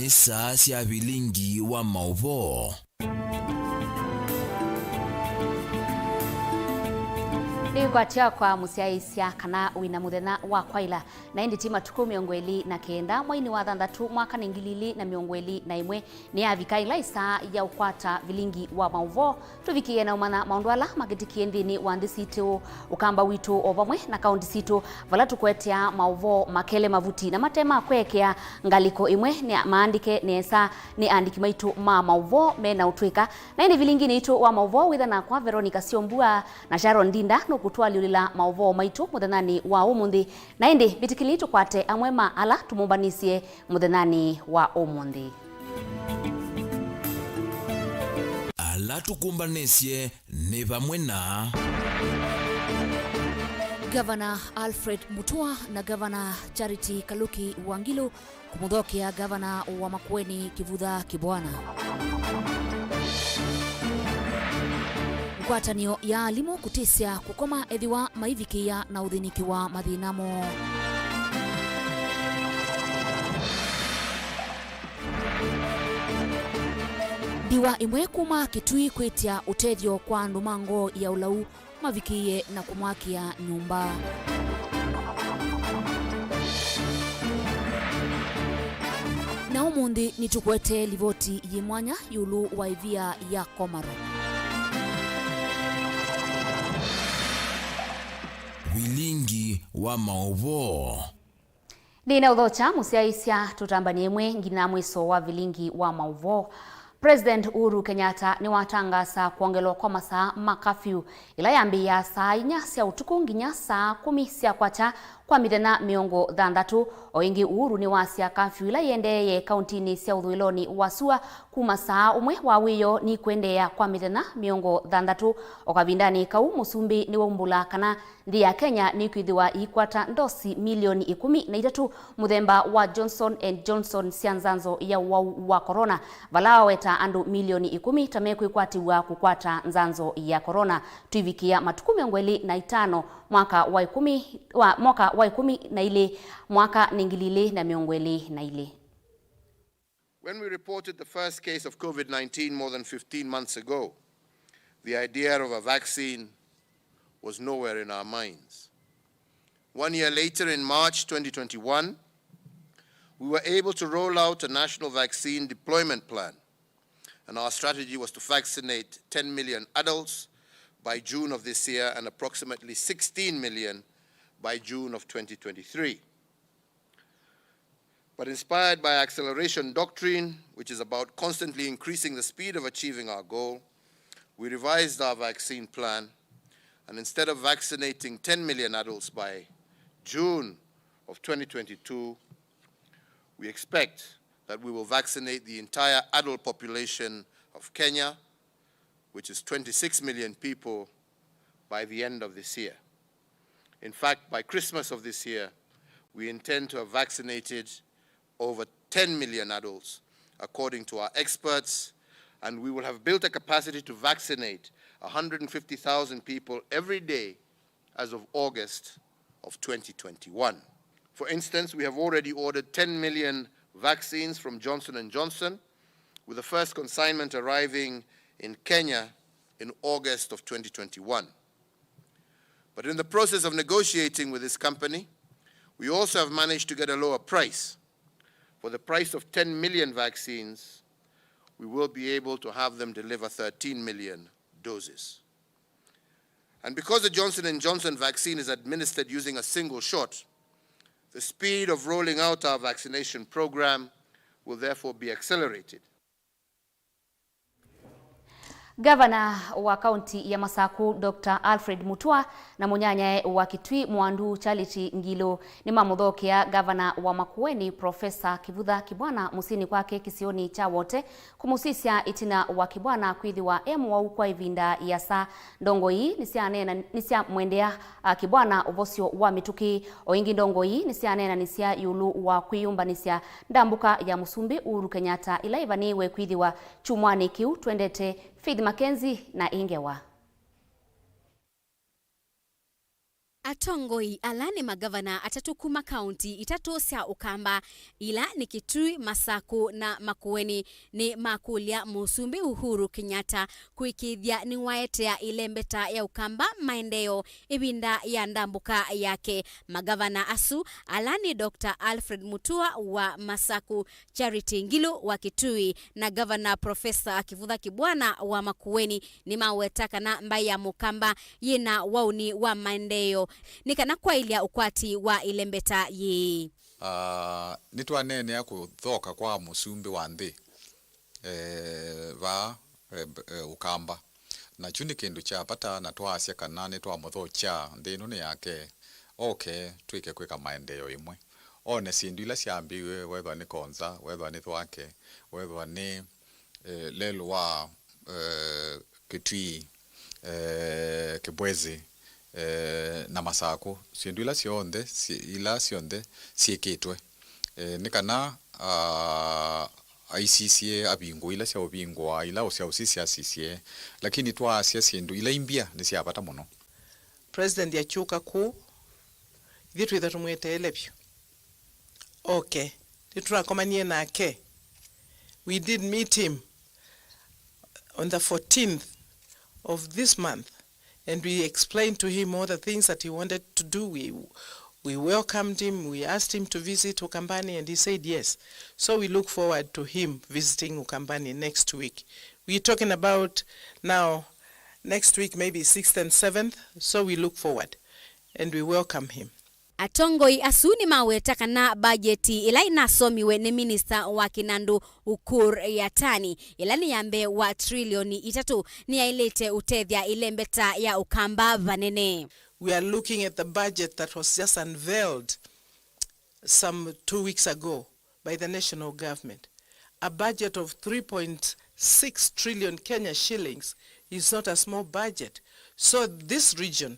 ni saa cia Vilingi wa Mauvoo. Ni kwatia kwa musiaisia kana wina muthenya wa kwaila na indi tima tuku miongweli na kenda mwaini wa thanthatu mwaka ningilili na miongweli na imwe ni avikaila isa ya ukwata Vilingi wa Mauvoo tuvikie na umana maundwala magitikie nthini wa nthi situ ukamba witu ovamwe na kaunti situ vala tukwetea Mauvoo makele mavuti na matema kwekea ngaliko imwe ni maandike nesa ni andiki maitu ma Mauvoo mena utwika na indi Vilingi ni itu wa Mauvoo withana kwa Veronica Siombua na Sharon Dinda kutwalilila Mauvoo maitu muthenani wa umuthi na indi bitikili tukwate amwema ala tumumbanisie muthenani wa umuthi ala tukumbanisye ni vamwe na Gavana Alfred Mutua na Gavana Charity Kaluki Wangilu kumuthokia Gavana wa Makueni Kivutha Kibwana. Ngwatanio ya alimu kutisya kukoma ethiwa maivikia na uthiniki wa mathinamo. Diwa imwe kuma Kitui kwetia utethio kwa ndumango ya ulau mavikie na kumwakia nyumba. Na umuthi nitukwete livoti yimwanya yulu wa ivia ya Komaro. Vilingi wa Mauvoo. Dina udhocha musiaisia tutambanie mwe ngina mwiso wa Vilingi wa Mauvoo. President Uhuru Kenyatta ni watangasa kuongelwa kwa masaa makafyu ila yambi ya saa inya cia utuku nginya saa 10 cia kwacha kwa mithenya miongo thanthatu oingi Uhuru ni wasia kafyu ila yendeye kauntini cia uthuiloni wa Sua kuma saa umwe wa wiyo ni kwendea kwa mithenya miongo thanthatu okavindani kau musumbi ni wombula kana nthi ya Kenya ni kwithiwa ikwata ndosi milioni 13 muthemba wa Johnson & Johnson cianzanzo ya wau wa corona valao weta andu milioni 10 tamekwatiwa kukwata nzanzo ya corona tuivikia matuku 25 mwaka wa 10 na ile mwaka ningilile na miongweli na ile. When we reported the first case of COVID-19 more than 15 months ago, the idea of a vaccine was nowhere in our minds. 1 year later, in March 2021, we were able to roll out a national vaccine deployment plan, and our strategy was to vaccinate 10 million adults by June of this year and approximately 16 million by June of 2023. But inspired by acceleration doctrine, which is about constantly increasing the speed of achieving our goal, we revised our vaccine plan, and instead of vaccinating 10 million adults by June of 2022, we expect that we will vaccinate the entire adult population of Kenya, which is 26 million people, by the end of this year. In fact, by Christmas of this year, we intend to have vaccinated over 10 million adults, according to our experts, and we will have built a capacity to vaccinate 150,000 people every day as of August of 2021. For instance, we have already ordered 10 million vaccines from Johnson & Johnson, with the first consignment arriving in Kenya in August of 2021. But in the process of negotiating with this company, we also have managed to get a lower price. For the price of 10 million vaccines, we will be able to have them deliver 13 million doses. And because the Johnson & Johnson vaccine is administered using a single shot, the speed of rolling out our vaccination program will therefore be accelerated. Gavana wa kaunti ya Masaku Dr. Alfred Mutua na munyanyae wa Kitui Mwandu Charity Ngilo ni mamuthokia gavana wa Makueni Profesa Kivutha Kibwana musini kwake kisioni cha wote kumusisya itina wa Kibwana kwithiwa wa kwa ivinda ya saa ndongo hii nisya mwendea Kibwana uvosio wa mituki oingi ndongo hii nisya yulu wa kwiyumba nisya ndambuka ya musumbi Uhuru Kenyatta ila ivaniwe kwithiwa chumwani kiu twendete Faith Mackenzie na Ingewa. Atongoi alani magavana atatu kuma kaunti itatu cia Ukamba ila ni Kitui, Masaku na Makueni ni makulia Musumbi Uhuru Kenyatta kuikithia ni waetea ilembeta ya Ukamba maendeleo ibinda ya ndambuka yake. Magavana asu alani Dr. Alfred Mutua wa Masaku, Charity Ngilu wa Kitui na Governor Professor Kivutha Kibwana wa Makueni ni mawetaka na mbaya Mukamba yina wauni wa maendeleo nikana kwa ilia ukwati wa ilembeta ye. Nitwa nene ya kuthoka kwa Musumbi wa nthi va Ukamba na chuni kindu cha pata na twasia kana nitwa mutho cha nthino ni yake twike kwika maendeleo imwe one sindu ila ciambiwe wethwa ni konza wethwa ni thwake wethwa ni lelo wa Kitui Kibwezi na Masaku sindu ila sionde siekitwe nikana ICCA abingu ila cia ubingwa ila usia usisia CCA lakini twasia sindu ila imbia ni ciapata muno. President ya chuka ku vitu ithatu mwetele pyo titurakomanie nake. We did meet him on the 14th of this month and we explained to him all the things that he wanted to do. We welcomed him, we asked him to visit Ukambani and he said yes. So we look forward to him visiting Ukambani next week. We're talking about now next week maybe 6th and 7th, so we look forward and we welcome him. Atongoi asuni mawetaka na bajeti ila inasomiwe ni Minister wa Kinandu Ukur Yatani ila ni yambe wa trilioni 3 ni yailete utethia ilembeta ya Ukamba vanene. We are looking at the budget that was just unveiled some 2 weeks ago by the national government. A budget of 3.6 trillion Kenya shillings is not a small budget. So this region,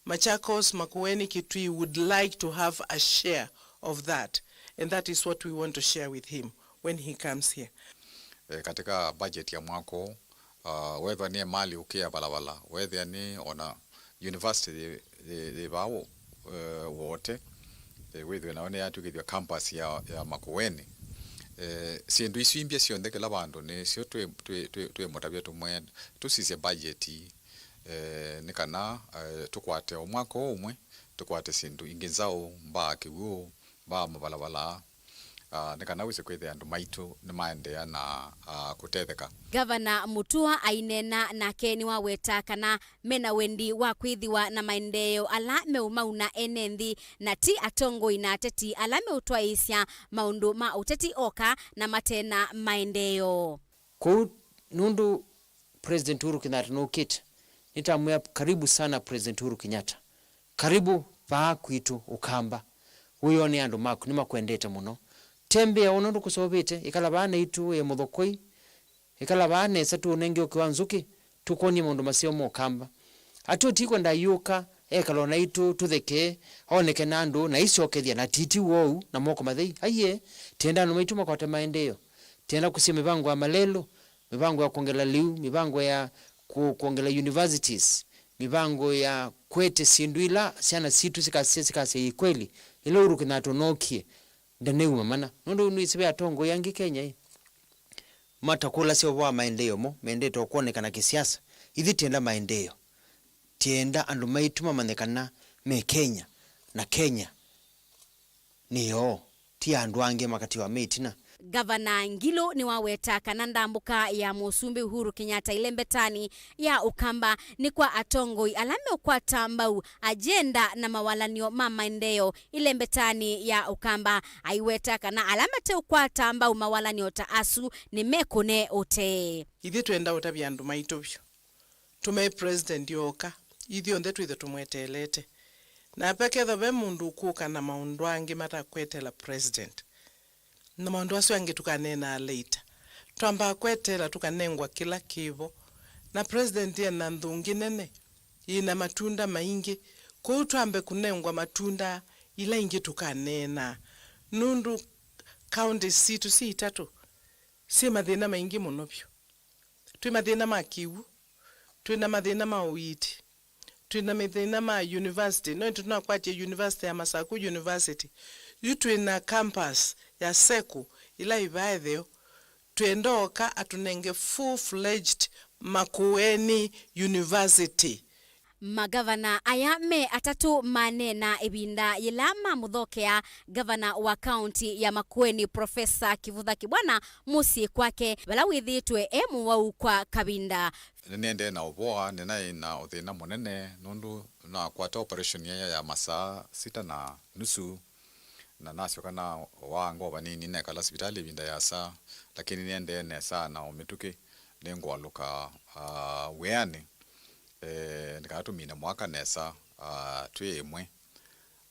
Machakos, Makueni, Kitui, would like to have a share of that. And that is what we want to share with him when he comes here. Katika budget ya mwako, whether ni mali ukia balabala, whether ni ona university de bao wote, whether na one ya tukidwa campus ya Makueni. Sindu isimbia siondeke labando ne sio tue motabia tumwe tusise budget nikana tukwate omwako umwe tukwate sindu ingenzao mba kiwo ba mabalabala nikana wise kwethe andu maitu ni maendea na kutetheka. Governor Mutua ainena na keni wa wetaka na mena wendi wa kwithiwa na maendeleo ala meumauna enenthi na ti Atongoi na ateti ala meutwaisya maundu ma uteti oka na matena maendeleo. Ku nundu President Uhuru Kenyatta no kit nitamwea karibu sana President Uhuru Kenyatta. Karibu pa kwitu Ukamba. Huyo ni andu maku ni makwendete muno. Tembea onondu kusobete ikalabana itu ya muthokoi ikalabana esatu nenge okiwanzuki tukoni mundu masio mu Ukamba. Atu tiko ndayuka ekalona itu tutheke oneke nandu na isokethia na titi wou na moko mathei aiye tenda no maituma kwa maendeleo tenda kusia mibango ya malelo mibango ya kuongela liu mibango ya kuongela universities mibango ya kwete sinduila siana situ sikase kweli ile Uhuru Kenyatta nokie ndaneu mana nondo nisibe Atongo yangi Kenya matakula sio wa maendeleo mo mendeto kuonekana kisiasa ithi tenda maendeleo tienda andu maituma manekana me Kenya na Kenya niyo ti andu ange makati wa metina. Governor Ngilo ni wawetaka na ndambuka ya Musumbi Uhuru Kenyatta ilembetani ya Ukamba ni kwa Atongoi alame ukwata mbau agenda na mawalanio maendeleo ilembetani ya Ukamba aiwetaka na alamete ukwata mbau mawalanio taasu ni mekone ote. Ithi tuenda utabia andu maitobyo. Tume president yoka ithi onde twithe tumwetelete. Na peketho be mundu kuka na maundu angi matakwetela president. Na maundu asu angi tukanena later. Twamba kwetela tukanengwa kila kivo. Na president ya nandhungi nene. Ina matunda maingi. Kwa twambe kunengwa matunda ila ingi tukanena. Nundu county situ si itatu. Si mathina maingi munopyo. Tui mathina makiwu. Tui na mathina mawiti. twina mithina ma university no tunakwatia university ya Masaku University yu twina campus ya Seku ila ibaetheo twendoka atunenge full-fledged Makueni University. Magavana aya me atatu manena ibinda yilama muthokea gavana wa county ya Makueni Profesa Kivutha Kibwana musi kwake bala withitwe Mauvoo kwa kabinda. Nende na uboa nena ina uthina munene nundu na kwata operation ya masaa 6.5 na nasyo kana wango banini ne kala hospitali binda ya saa lakini nende ne saa na umituki nengo aluka weani nikatumina mwaka nesa twemwe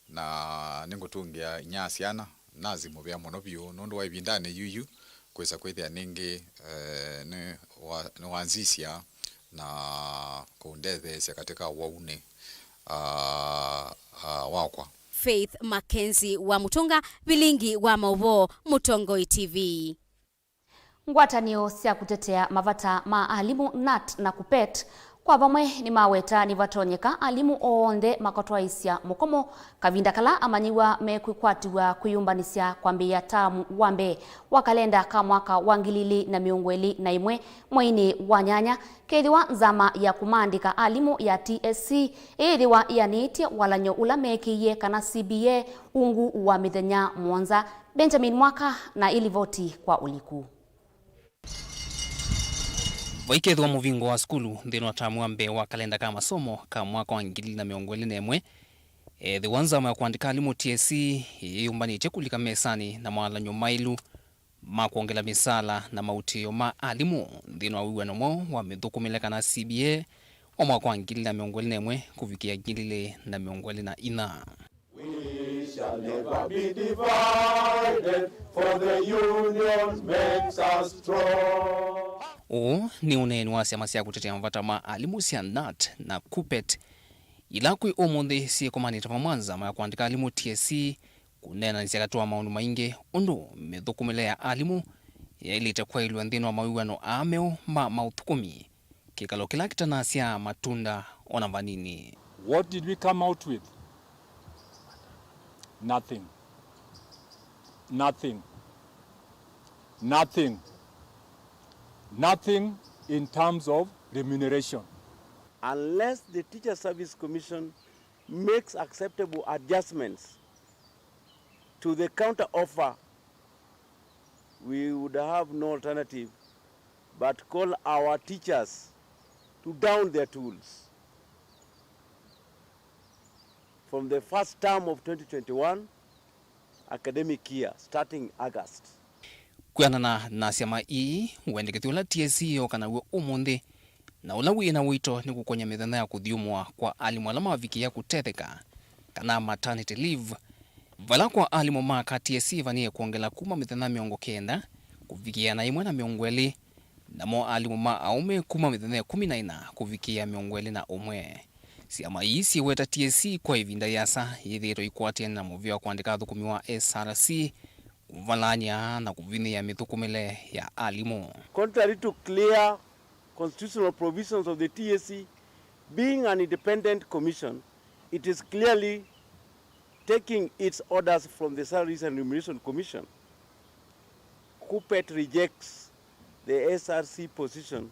na ningutungia nyasiana nazi mubya muno byo nundu wa ibindane yuyu kwesa kwithia ningi ni wanzisia na kuundethesya katika waune wakwa. Faith Mackenzie wa Mutunga, Vilingi wa Mauvoo, Mutongoi TV. Ngwatanio cia kutetea mavata ma alimu NAT na KUPPET kwa vamwe ni maweta ni vatonyeka alimu oonthe makotwaisya mukomo kavinda kala amanyiwa mekwikwatiwa kwiyumbanisya kwambia tamu wambe wa kalenda ka mwaka wa 2021 mwaini wa nyanya kethiwa nzama ya kumandika alimu ya TSC ithiwa ianitie walanyo ula mekiie kana CBA ungu wa mithenya mwonza. Benjamin Mwaka na ilivoti kwa uliku. Vaikethwa muvingo wa skulu nthino tamu wambe wa kalenda ka masomo ka mwaka wa 2021 the wanzama ya kuandika alimu TSC yumbanite kulika mesani na mwalanyo mailu ma kuongela misala na mautio ma alimu nthino awiwano mo wa mithukumileka na CBA wa mwaka wa 2021 kufikia 2024. We shall never be divided, for the union makes us strong. Ni uneni wa siama cia kutetea mavata ma alimu cia NAT na KUPPET ila kwi umuthi si kumanita pamwanza ma kuandika alimu TSC kunena ni ciagatua maundu maingi undu mithukumile ya alimu yailite kwailwa nthino wa mawiwano ameo ma mauthukumi kikalo kila kitanasya matunda ona vanini. What did we come out with? Nothing. Nothing. Nothing. Nothing in terms of remuneration. Unless the Teacher Service Commission makes acceptable adjustments to the counter offer, we would have no alternative but call our teachers to down their tools. From the first term of 2021 academic year, starting August. Kuanana na siama ii uendekethio la TSC yokana we umuthi na ula wina wito ni kukonya mithenya ya kuthiumwa kwa alimu ala mavikia kutetheka kana maternity leave vala kwa alimu maka TSC vanie kuongela kuma mithenya 90 kuvikia na 120 na mo alimu ma aume kuma mithenya 14 kuvikia 21. Siama ii siweta TSC kwa ivinda yasa yithiro ikwatia na muvio wa kuandika thukumi wa SRC kuvalanya na kuvinia mithukumile ya alimu. Contrary to clear constitutional provisions of the TSC, being an independent commission, it is clearly taking its orders from the Salaries and Remuneration Commission. KUPPET rejects the SRC position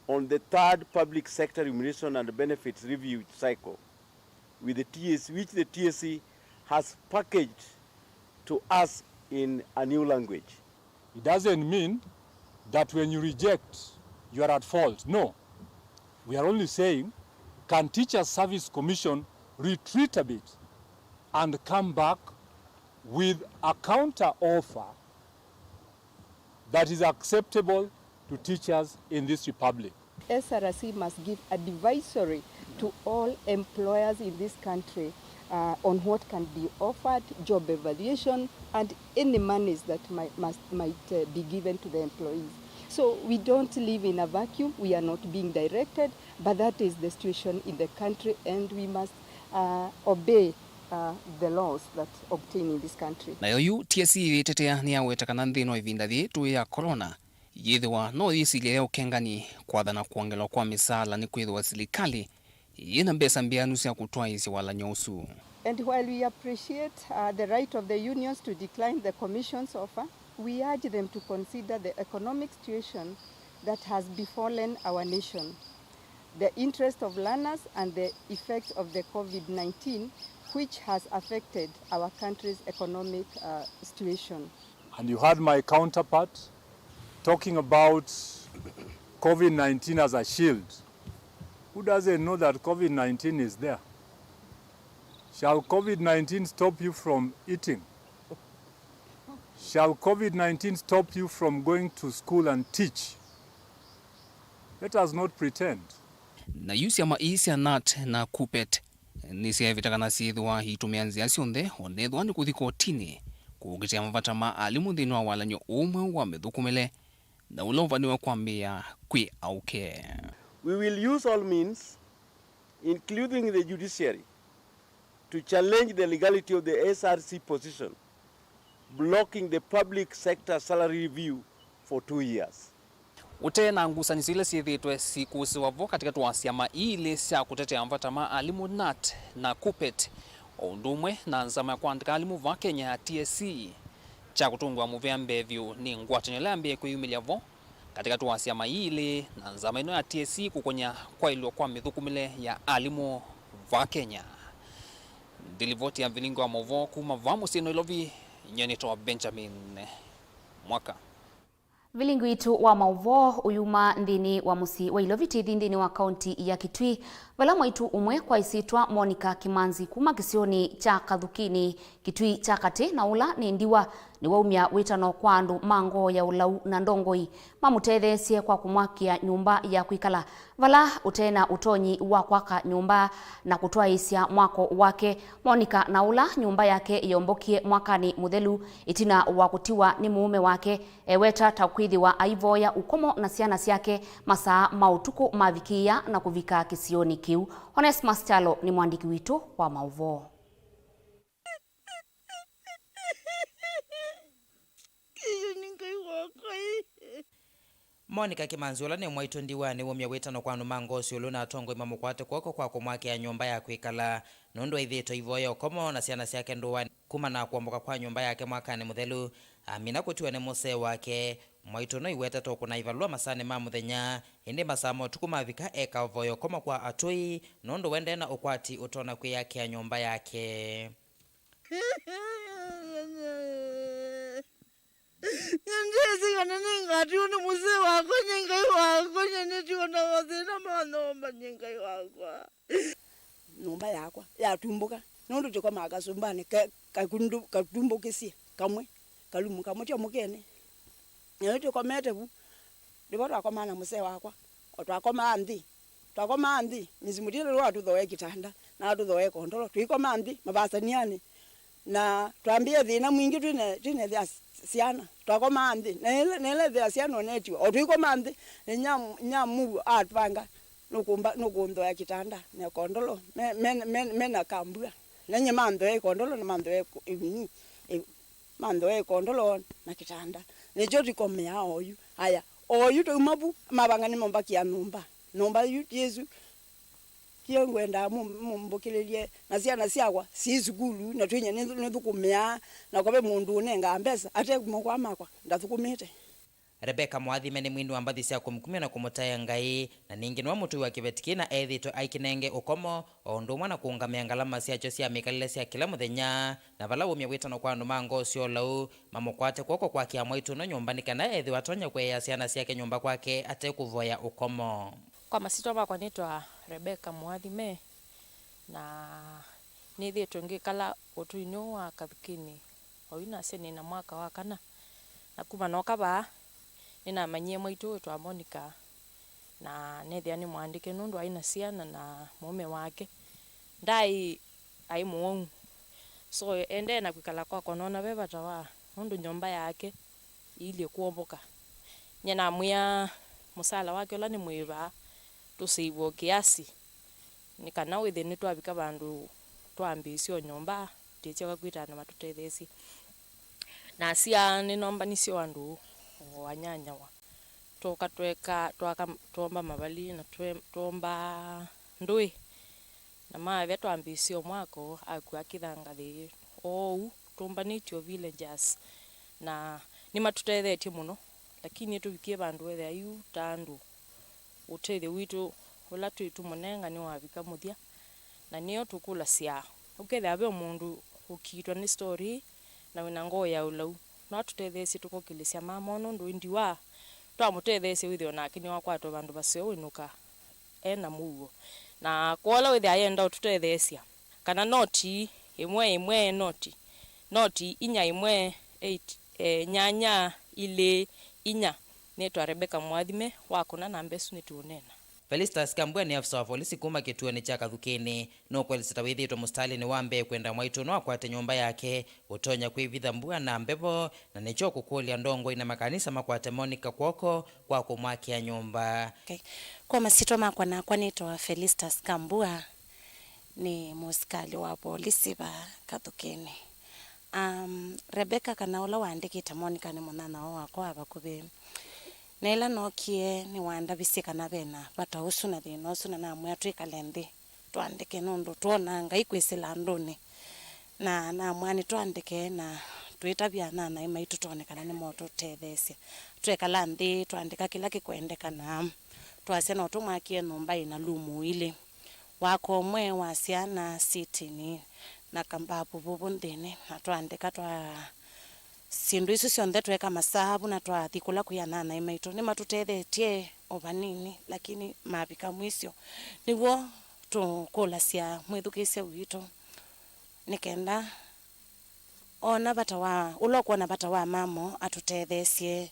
on the third public sector remuneration and benefits review cycle, with the TSC, which the TSC has packaged to us in a new language. It doesn't mean that when you reject, you are at fault. No. We are only saying, can Teacher Service Commission retreat a bit and come back with a counter offer that is acceptable to teachers in this republic? SRC must give advisory to all employers in this country on what can be offered, job evaluation, and any monies that might be given to the employees. So we don't live in a vacuum. We are not being directed, but that is the situation in the country, and we must obey the laws that obtain in this country. Na yoyu TSC itetea ni aweta kana nthino ivinda thietu ya corona yithiwa no yisilia ukengani kwathana kuongelwa kwa misala ni kwithwa serikali ina mbesa mbianu cia kutwa isi wala nyosu. And while we appreciate the right of the unions to decline the Commission's offer, we urge them to consider the economic situation that has befallen our nation, the interest of learners and the effects of the COVID-19, which has affected our country's economic situation. And you heard my counterpart talking about COVID-19 as a shield. Who doesn't know that COVID-19 is there? Shall COVID-19 stop you from eating? Shall COVID-19 stop you from going to school and teach? Let us not pretend. Na yusi ama isia nat na kupet nisi evitakana siithwa hitumianzia sionthe onethwa ni kuthi kotini kugitia mavata ma alimu thini wa walanyo umwe wa mithukumile na ulovaniwe kwambia kwi auke. We will use all means, including the judiciary, to challenge the legality of the SRC position, blocking the public sector salary review for 2 years. Ute na ngusanisi ile siithitwe sikusiwa vo katika tuasiama ile cia kutetea mvata ma alimu nat na kupet ondumwe na nzama ya kuandika alimu va Kenya ya TSC cha kutungwa muvea mbevyu ni ngwatanyo ambie kuyumilia vo katika tuasiama ile na nzama ino ya TSC kukonya kwa ilo kwa mithukumile ya alimu va Kenya. Dilivoti ya Vilingi wa Mauvoo kuma vamu sino ilovi nyenito Benjamin Mwaka. Vilingi witu wa Mauvoo uyuma ndini wa musi wa iloviti ndini wa kaunti ya Kitui. Vala mwaitu umwe kwa isitwa Monica Kimanzi kuma kisioni cha Kathukini Kitui cha kati na ula ni ndiwa ni waumia witano kwa andu mango ya ulau na ndongoi mamutethesie kwa kumwakia nyumba ya kuikala. Vala utena utonyi wa kwaka nyumba na kutoa isia mwako wake. Monica na ula nyumba yake yombokie mwakani muthelu itina wa kutiwa ni muume wake weta takwithi wa aivoya ukomo na siana siake masaa mautuku mavikia na kuvika kisioni kiu. Onesmus Chalo ni mwandiki witu wa Mauvoo. Monica Kimanzi ola ni mwaitu ndiwa ni wumya witano kwa anu mangosi ulu na atongo imamukwate kwoko kwa kumwake ya nyumba ya kuikala nundu ithito ivoya ukomo na siana siake nduwa kuma na kuomboka kwa nyumba yake mwakani muthelu amina kutiwa ni muse wake mwaitu no iweta toku na ivalua masane ma muthenya indi masamo tukumavika eka uvoya ukomo kwa atui nundu wende na ukwati utona kwi yake ya nyumba yake. Njezi kanenga tione muse wako nyengai wako nyenetiona wazina manomba nyengai wako nomba yakwa yatumbuka nundu tiko makasumbane katumbukisie kamwe kalumu kamwe tyo mukene nyeto komete bu ndibota komana muse wakwa otwakoma nthi mizimutire lwa tuthoe kitanda na tuthoe kondolo twikoma nthi mabasaniani na twambie thina mwingi twine thia siana twakoma nthi nele thia siana onetio otwikoma nthi nyamu atwanga nukumba ya kitanda na kondolo mena kambua nenye mandwe kondolo na mandwe kondolo na kitanda nejo tikomea oyu haya oyu to mabu mabanga ni mombaki ya numba yu Yesu kiongwenda mumbokelelie na siana siagwa sizukulu na twenye nithukumia na kobe mundu nenga mbesa ate kumokwa makwa ndathukumite. Rebecca Mwathime ni mwini wa mbathi cia kumkumia na kumutaya ngai na ningi nwa mutu wa kibetiki na ethito aikinenge ukomo ondumwa na kuungamia ngalama ciacho cia mikalile cia kila muthenya na vala wumya witano kwa andu mango cio lau mamukwate kwoko kwa kia mwaitu no nyumbani kana ethi watonya kweya ciana ciake nyumba kwake ate kuvoya ukomo. Kwa masitwa makwa nitwa Rebecca Mwathime na nithitwe ngikala utuini wa Kathukini oina sene na mwaka wa kana na kuma noka ba nina manyie mwaitu witwa Monica na nethia ni mwandike nundu aina siana na mume wake ndai ai muongu so ende na kwikala kwa konona bebata wa nundu nyumba yake ile kuomboka nyana muya musala wake ola ni mwiba tusiibo kiasi nikana withe ni twabika bandu twambicio nyumba ticheka kwitana matutethesi na sia ni nomba ni sio andu wanyanya wa toka tweka twaka tomba mabali na tomba ndui na mave twambisio mwako akua kithangathi ou tumbanitio villagers na ni matutethetie muno lakini tuvikie bandu wethe ayu tandu utethe witu ula twitu munenga ni wavika muthia na niyo tukula sia ukethe abe mundu ukitwa ni story na wina ngoo ya ulau no tutethesie tukokilisia mamono ndu indiwa twamutethesie withio nake ni wakwato bandu basio winuka ena muo na kola wethe ayenda tutethesia kana noti imwe noti inya imwe 8 nyanya ile inya netwa Rebeka Mwathime wakona na mbesu nitunena. Felistas Kambua ni afisa wa polisi kuma kituoni cha Kathukeni no kwelisa withitwo mustalini wambe kwenda Mwaitu no akwate nyumba yake utonya kwivitha mbua na mbevo na nicho kukulia ndongo ina makanisa makwate Monica kwoko kwa kumwakia nyumba. Kwa masito makwa na kwa nitwa Felistas Kambua ni muskali wa polisi ba Kathukeni. Rebeka kana ula waandikita Monica ni munana wakwa abakubi nela nokie ni wanda bisika na bena bata usuna thina usuna na mwe atwikalendi twandike nundu tuona ngai kwisila nduni na mwani twandike na twitabia na imaitu tuonekana ni moto tethesia twekala nthi twandika kila kikwendekana twase no tumwakie numba ina lumu ile wako mwe wasiana sitini na kambabu bubundene na twandika twa sindu isu cionthe tweka masabu na twathikula kuyanana imaitu ni matutethetie obanini lakini mabika mwisio niguo tukulasia mwithukise witu nikenda ona bata wa ulokuona bata wa mamo atutethesie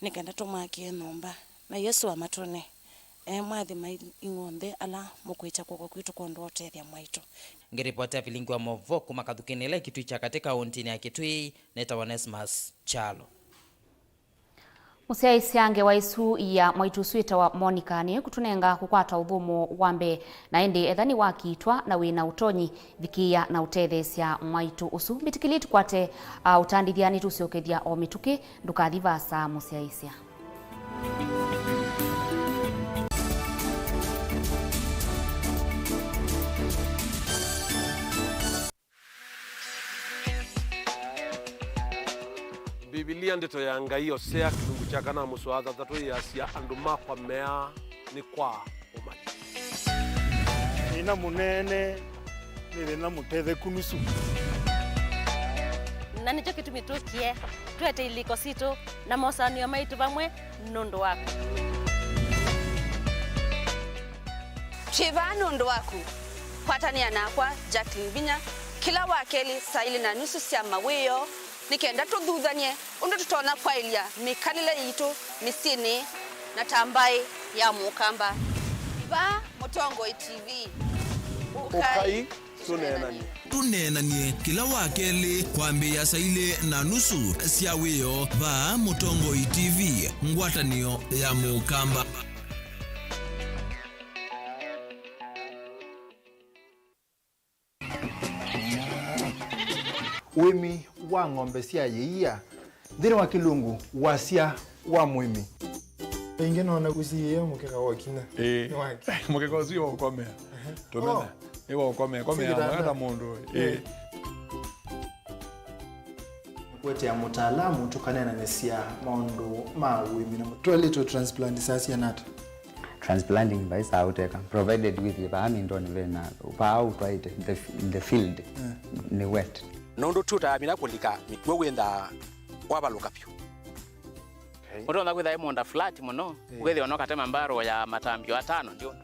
nikenda tumwakie numba na Yesu wa matone mwathi ing'ombe ala mukwicha kwako kwitu kondo otethia mwaitu. Ngiripotia Vilingi wa Mauvoo kuma Kathukeni ile Kitui cha katika untini ya Kitui neta Onesmus Chalo. Musiaisiange wa isu ya Mwaitu swita wa Monica ni kutunenga kukwata uthumu wambe na ende ethani wakitwa na wina utonyi vikia na utethesia Mwaitu usu bitikili tukwate utandithia ni tusiokethia o mituki ndukathivasa musiaisia. Biblia ndito ya ngai osea kilungu cha kana muswatha tatu ya sia andu makwa mea ni kwa umani ina munene ni na mutethe kunusu na nicho kitu mitukie twete iliko sito na mosanio maitu bamwe nondo wako chiva nondo wako kwatania nakwa Jacqueline Binya kila wakeli saili na nusu sia maweyo nikenda tuthuthanie undu tutona kwa ilia mikalile yitu misini na tambai ya mukamba ba Mutongo TV ukai tunenanie kila wakeli kwambia saile na nusu sia wiyo ba Mutongo TV ngwatanio ya mukamba. Wimi wa ng'ombe cia yeia thini wa kilungu wasia wa mwimi ingi nona gusiye mukeka wa kina mukeka ucio wa komea tumena ewa komea mwana mundu kwete ya mutaalamu tukanena nesia maundu ma wimi na toilet transplant sasa nata transplanting by sauteka provided with the ndoni vena upau right in the field ni wet nondo tuta mina kulika mitwe wenda wabaluka pyo Utonda kwitha imonda flat muno ugethi onoka tema mbaro ya matambio atano ndio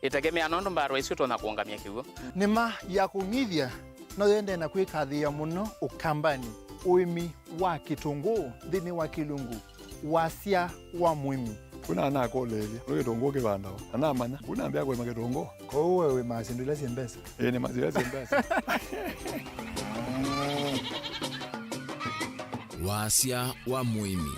itegemea nondo mbaro icio tona kuongamia kiugo nima ya kunyithia no yende na kwikathia muno ukambani uimi wa kitungu thini wa kilungu wasia wa mwimi kuna ana kolelia ro kitungu kibanda ana manya kuna ambia kwa kitungu ko wewe masindula simbesa ni mazira simbesa wasia wa mwimi.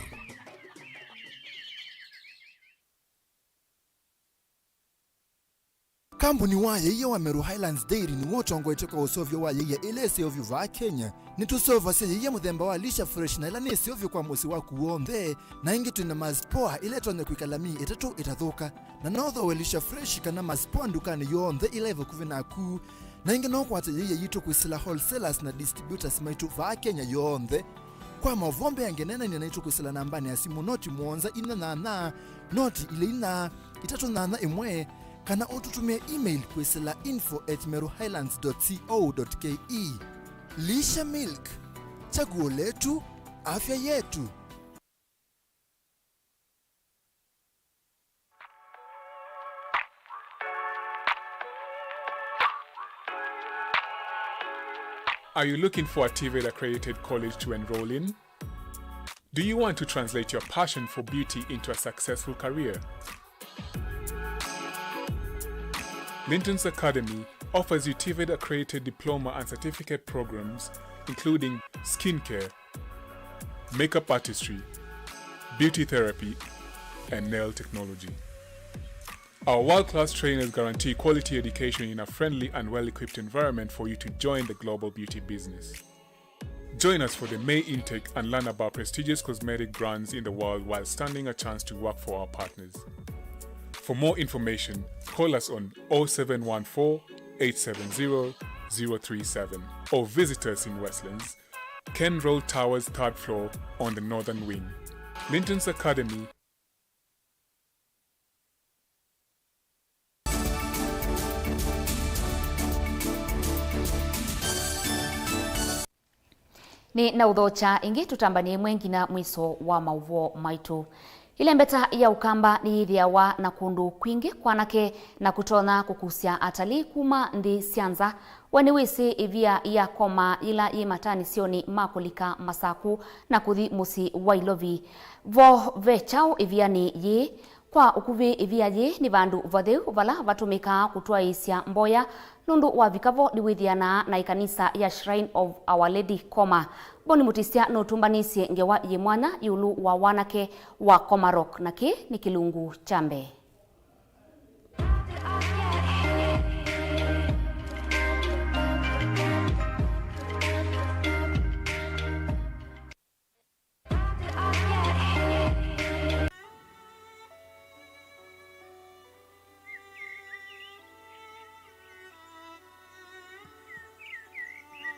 Kampuni wa yeye wa Meru Highlands Dairy ni wotongo itoka usovyo wa yeye ile seovyo va Kenya. Ni tusova se yeye muthemba wa lisha fresh na ila ni seovyo kwa musi wa kuombe na ingi tuna mazpoa ile tonye kuikalami itatu itathuka. Na notho welisha fresh kana mazpoa ndukani yonthe ile vekuvina ku na ingi no kwate yeye yitu kwisila wholesalers na distributors maitu va Kenya yonthe. Kwa Mauvoo yangenena ni naitu kwisila nambani ya simu noti mwonza ina na noti ile ina itatu na imwe kana ututumia email kwisila info@meruhighlands.co.ke. Lisha Milk, chaguo letu, afya yetu. Are you looking for a TVET-accredited college to enroll in? Do you want to translate your passion for beauty into a successful career? Linton's Academy offers you TVET-accredited diploma and certificate programs including skincare, makeup artistry, beauty therapy, and nail technology. Our world-class trainers guarantee quality education in a friendly and well-equipped environment for you to join the global beauty business. Join us for the May intake and learn about prestigious cosmetic brands in the world while standing a chance to work for our partners. For more information, call us on 0714 870 037 or visit us in Westlands, Ken Road Towers 3rd floor on the northern wing. Linton's Academy. Ni na udhocha ingi tutambanie mwengi na mwiso wa Mauvoo maitu. Ile mbeta ya ukamba ni ithiawa na kundu kwingi kwanake na kutona kukusya atalii kuma ndi sianza waniwisi ivia ya koma ila i matani sioni makulika masaku na kuthi musi wa ilovi vo vechao ivia ni yi kwa ukuvi ivia yi ni vandu vatheu vala vatumika kutwaisya mboya nundu wa vikavo niwithiana na ikanisa ya Shrine of Our Lady Koma boni mutisya no tumbanisye ngewa ye mwana yulu wa wanake wa Komarok naki ni kilungu chambe.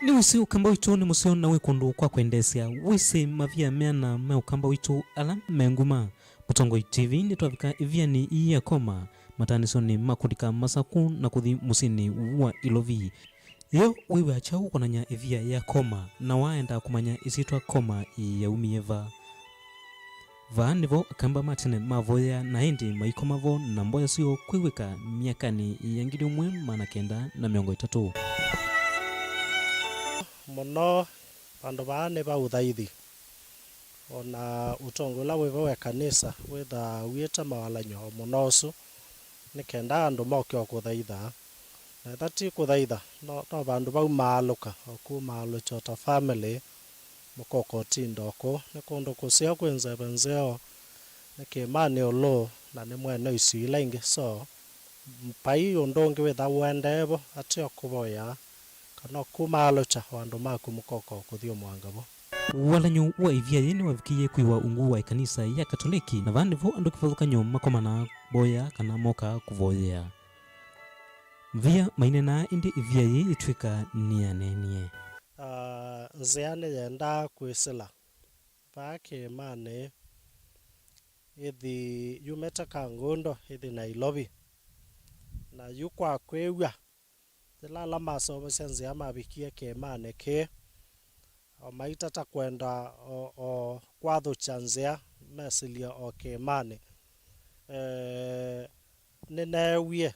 Ni wisi ukamba witu ni museo na wekundu kwa kuendesya wisi mavia meana me ukamba witu ala menguma Mutongo TV ni tuavika iviani iya koma matanisoni makudika masaku na kuthi musini wa ilovi yo wewe achau konanya ivia ya koma na waenda kumanya isitwa koma ya umieva Vanivo kamba matine mavoya na hindi maikomavo na mboya sio kwiwika miakani yangiri umwe mana kenda na miongo itatu muno bandu baane ba uthaithi ona utongo la wewe wa kanisa wetha wieta mawalanyo munosu nikenda andu mokyo kuthaitha na thati kuthaitha no bandu bau maaluka oku maalu chota family mukoko tindoko ne kondo kusio kwenza benzeo neke mane olo na ne mwene isila inge so mpai ondonge wetha wendebo atio kuboya kana kumalo cha wandu maku mukoko kuthio mwangabo walanyo wa ivia yene wavikie kuiwa ungu wa kanisa ya Katoliki na vandivo andu kifathuka nyoma komana boya kana moka kuvoya via mainena indi ivia ye itwika nianenie nziane yenda kwisila pake mane ithi yumeta kangondo ithi Nairobi na yukwa kwewa la maso basenze amabikie ke mane ke o maita ta kwenda o kwathu chanzia mesilia o ke mane nenewie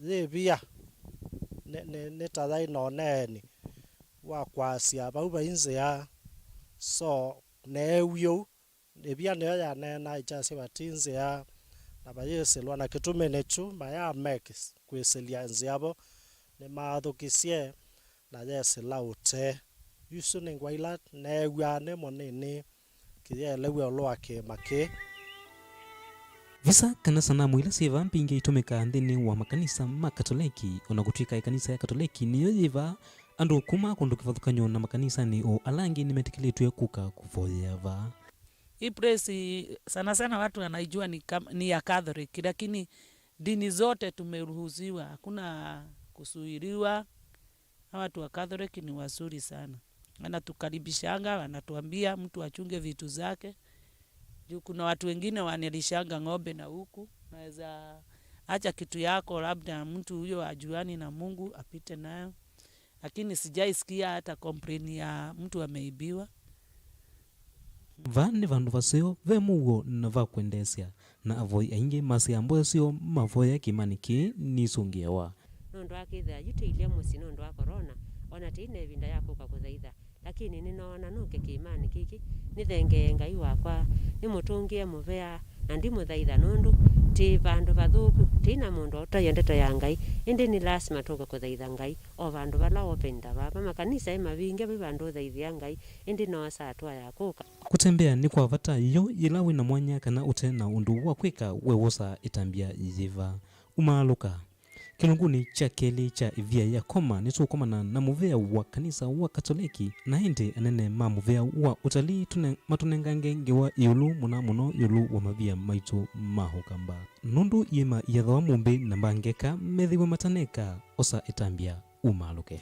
thibia ne tathai no neni wa kwasia bau bainzia so newio ebia ne ya nena ichase batinzia na bayeselwa na kitumenechu maya mekis kweselia nziabo ne mathukisie na yesi laute yusu ne ngwaila ne gwane monene kiye lewe olwake make visa kana sanamu ila siva mpinge itumika nthini wa makanisa ma Katoliki ona gutwika kanisa ya Katoliki niyo yiva andu kuma kundu kivathukanyo na makanisa ni o alangi nimetikilitwe kuka kuvoya va. Hii place sana sana watu wanaijua ni ya Catholic, lakini dini zote tumeruhusiwa, hakuna kusuhiriwa. Watu wa Catholic ni wazuri sana, wanatukaribishanga, wanatuambia mtu achunge vitu zake. Juu kuna watu wengine wanelishanga ng'ombe na huku, naweza acha kitu yako labda mtu huyo ajuani na Mungu apite nayo, lakini sijaisikia hata complain ya mtu ameibiwa. Vani vandu vasio ve mugo na va kuendesya na avoi aingi masi ambo sio mavoya kimaniki ni sungiewa. Nondo akitha yutilia musi nondo wa corona ona tine vinda yako kakuthaitha, lakini ninaona nuke kimani kiki nithenge ngai wakwa nimutungie muvea na ndimuthaitha nundu ti vandu vathuku tina mundu utayendete ya ngai indi ni lazima tuke kuthaitha ngai o vandu vala openda baba makanisa mavinge vi vandu thaithia ngai indi no satwa ya kuka kutembea ni kwa vata yo ilawi na mwanya kana ute na undu wa kwika wewosa itambia yiva umaluka kilunguni cha keli cha ivia ya koma nitukomana na muvea wa kanisa wa Katoliki na hindi anene ma muvea wa utalii matunengange ngewa iulu muna muno iulu wa mavia maitu mahokamba nundu yema yathawa mumbi na mbangeka methiwe mataneka osa itambia umaluke.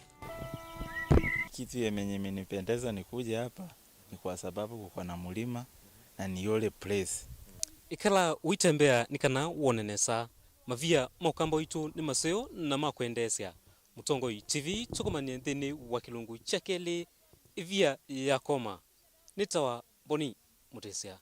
Kitu yemenye imenipendeza ni kuja hapa ni kwa sababu kuko na mulima na ni yole place. Ikala uitembea nikana wonenesa mavia maukambo itu ni maseo na makwendesya Mutongoi TV tukomanie nthini wa kilungu cha keli ivia ya koma nitawa Boni Mutesya.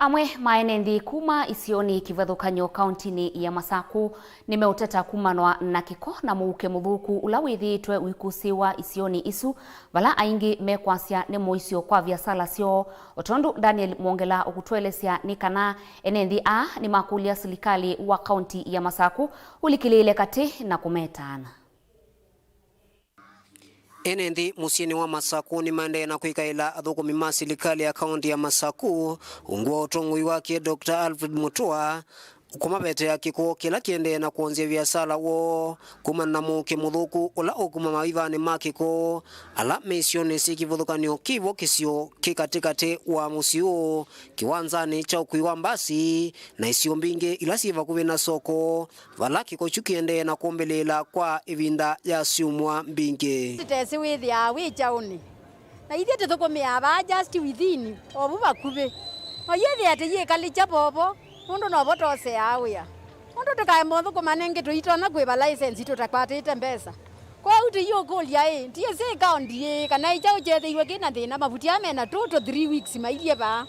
Amwe maenendi kuma isioni kivathukanyo kauntini ya Masaku nimeuteta kumanwa na kiko na muuke muthuku ula withitwe wikusiwa isioni isu vala aingi mekwasya ni moisio kwa biasala sio otondu Daniel Mwongela ukutwelesya ni kana enendi ni makulia serikali wa kaunti ya Masaku ulikilile kati na kumetana. Enendi musieni wa Masaku ni mande na kuikaila athukumi ma serikali ya kaunti ya Masaku ungua utongoi wake Dr. Alfred Mutua ukumabete ya kiko kila kiende na kuanzia biasala wo kumana muke muthuku ula ukuma maivani makiko ala mesione sikivuthukanio kivo kisio kikatikati wa musio kiwanzani cha ukuiwa mbasi na isio mbinge ila siva kuve na soko vala kiko chukiende na kuombelela kwa ivinda ya siumwa mbinge tesi withia wichauni na ithia tuthukumia aba just within obu bakuve oyethi ati yekalicha bobo mundu no botose awia mundu tukaemothu kumanenge tuitona kwiba license tutakwatite mbesa kwa uti yo kolia ndiye se kaunti kana icha uchethiwe kina thina mavutia mena 2 to 3 weeks mailie ba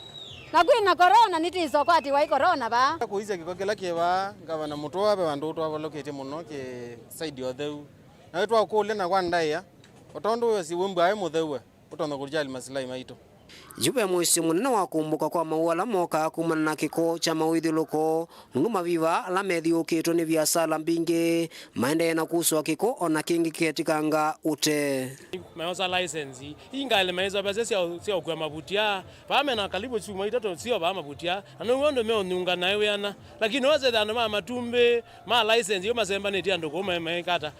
na kwina corona nitizo kwati wai corona ba kuiza kikokela kiba ngavana Mutua be bandu twavolokete muno ke side otheu na twa kule na kwandaya otondu wesi wembae muthewe utonda kurjali maslahi maito Jube mwisi munene wa kumbuka kwa mauala moka kumana na kiko cha mawithuluko nunuma viva ala methiukitwo ni biasala mbingi maende na kuswa kiko ona kingi ketikanga ute maosa license inga ile maizo base sio kwa mabutia bame na karibu chuma itato sio ba mabutia ana ngondo me onunga nawe yana lakini waze dano ma matumbe ma license yo masemba netia ndoko maikata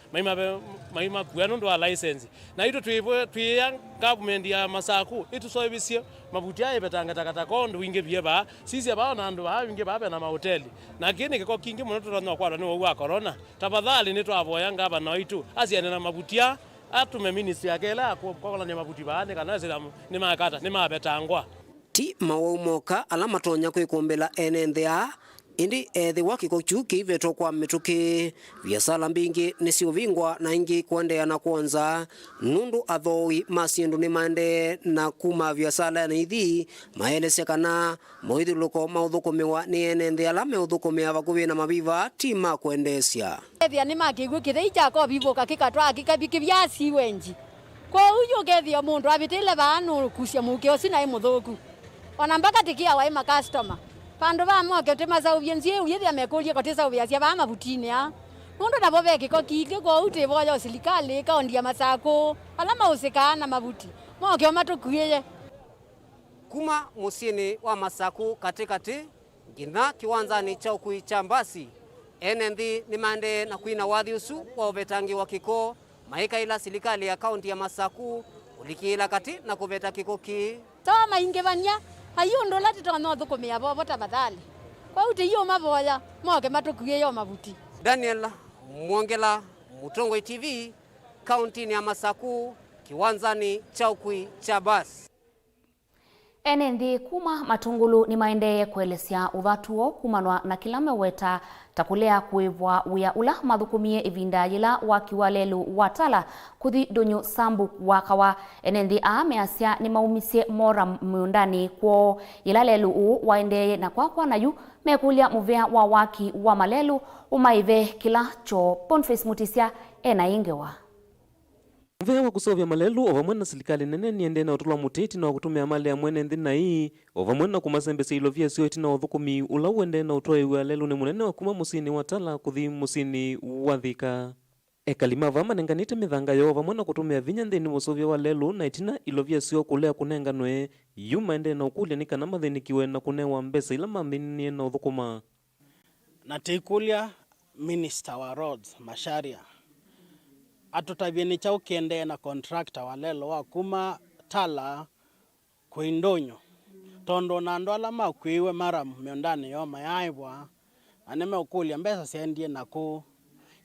maima kuano ndo license na ito tuya government ya Masaku itu soibisio mabutia ebetanga takata kondo winge bieba sisi abaona ndo winge babe na mahoteli na kini kiko kingi muno tutano kwa ni wa corona tafadhali nitwa avoyanga aba na itu asiane na mabutia atume ministry yakela kwa ni mabuti baane kana zira ni makata ni mabetangwa ti mawumoka ala matonya kwikombela enendea indi ethi wakiko chuki veto kwa mituki biasala mbingi nisiuvingwa na ingi kuendea na kuanza nundu athoi masiendu ni mande na kuma biasala na ithi maelese kana moithuluko mauthukumiwa ni enende ala meuthukumia vakuvi na maviva tima kuendesya ethia ni makigwe kithe ichako vivoka kikatwa kikabiki biasi wenji kwa uyo kethia mundu abitile baanu kusya muke osina imuthuku ona mpaka tikia wa ima customer Pandu ba moke te mazauvi nzie uyethi amekulia kotesa uviasia ba mavutini ya. Mundu na bobe kiko kike kwa ute boya serikali kaunti ya Masako alama usikana mavuti. Moke omatukuye. Kuma musieni wa Masaku katikati ngina kiwanzani cha ukui cha mbasi enendi ni mande na kuina wadhi usu wa uvetangi wa kiko maika ila serikali ya kaunti ya Masaku ulikila kati na kuveta kiko ki sawa maingevania hayo ndo lati tono thukumia bobo tabadhali kwa ute hiyo maboya moke matukuye yo mavuti. Daniel Mwongela, Mutongoi TV, kaunti ya Masaku, kiwanzani cha ukui cha basi. Enendi kuma matungulu ni maendeye kuelesya uthatuo kumanwa na kilame weta takulea kuivwa uya ula mathukumie ivinda yila wakiwalelu watala kuthi donyo sambu wakawa. Enendi ameasya ni maumisye mora miundani kwa yila lelu waendeye na kwa nayu mekulia muvea wa waki wa malelu umaive kila cho Boniface Mutisya ena ingewa. Muvea wa kusovya malelu ovamwe na serikali nene niende na utula muteti na kutumia mali ya mwene nthi na hii ovamwe na kumasembese ilovya sio itina uthukumi ula uende na utoi wa lelu ni munene wa kuma musini wa Tala kuthi musini wa Thika. Ekalima vama nenganite mithanga yo ovamwe na kutumia vinya nthini usovya wa lelu na itina ilovya sio kulea kunenganwe yuma ende na ukulia ni kana mathinikiwe na kunewa mbesa ila mambinie na uthukuma. Na tikulia Minister wa Roads Masharia atutavieni cha ukiende na contractor wa lelo wa kuma Tala kuindonyo tondo na ndola makwiwe mara miondani yo mayaibwa aneme ukulia mbesa siendie naku